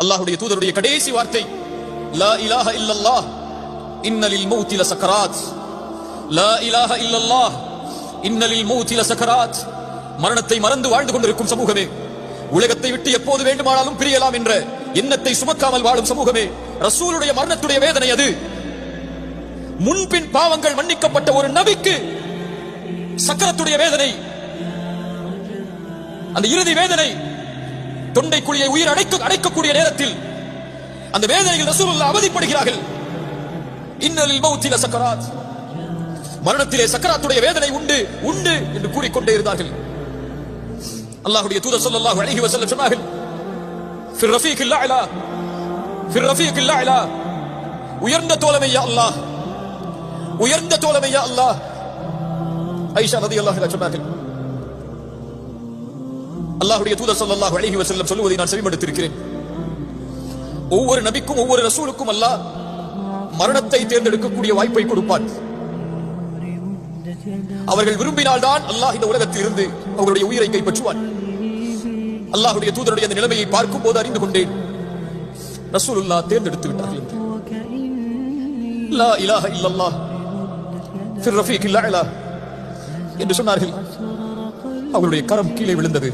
அல்லாஹ்வுடைய தூதருடைய கடைசி வார்த்தை லா இலாஹ இல்லல்லாஹ் இன்னலில் மௌத்தி லசக்கராத். லா இலாஹ இல்லல்லாஹ் இன்னலில் மௌத்தி லசக்கராத். மரணத்தை மறந்து வாழ்ந்து கொண்டிருக்கும் சமூகமே, உலகத்தை விட்டு எப்போது வேண்டுமானாலும் பிரியலாம் என்ற எண்ணத்தை சுமக்காமல் வாழும் சமூகமே, ரசூலுடைய மரணத்துடைய வேதனை அது. முன்பின் பாவங்கள் மன்னிக்கப்பட்ட ஒரு நபிக்கு சக்கரத்துடைய வேதனை, அந்த இறுதி வேதனை, தொண்டை குழியை உயிர் அடைக்கக்கூடிய நேரத்தில் அந்த வேதனையில் ரசூலுல்லாஹ் அவதிப்படுகிறார்கள். இன்னலில் மௌத்தி லசக்கராத். மரணத்திலே சக்கராத்துடைய வேதனை உண்டு உண்டு என்று கூறிக்கொண்டே இருந்தார்கள். அல்லாஹ்வுடைய தூதர் ஸல்லல்லாஹு அலைஹி வஸல்லம் சொன்னார்கள், ஃபிர் ரஃபீகில் அலா, ஃபிர் ரஃபீகில் அலா, உயர்ந்த தோழமை யா அல்லாஹ், உயர்ந்த தோழமை யா அல்லாஹ். ஆயிஷா ரலியல்லாஹு அன்ஹா சொன்னார்கள், அல்லாஹ்வுடைய தூதர் ஸல்லல்லாஹு அலைஹி வஸல்லம் சொல்வதை நான் செவிமடுத்திருக்கிறேன். ஒவ்வொரு நபிக்கும் ஒவ்வொரு ரசூலுக்கும் அல்லாஹ் மரணத்தை தேர்ந்தெடுக்கக்கூடிய வாய்ப்பை கொடுப்பான். அவர்கள் விரும்பினால்தான் அல்லாஹ் இந்த உலகத்தில் இருந்து அவர்களுடைய உயிரை கைப்பற்றுவான். அல்லாஹ்வுடைய தூதருடைய அந்த நிலைமையை பார்க்கும் போது அறிந்து கொண்டேன், ரசூலுல்லாஹ் தேர்ந்தெடுத்து விட்டார்கள். லா இலாஹ இல்லல்லாஹ் ஃபிர் ரஃபீகில் அலா என்று சொன்னார்கள். அவருடைய கரம் கீழே விழுந்தது,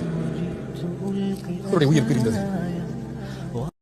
அவருடைய உயிர் பிரிந்தது.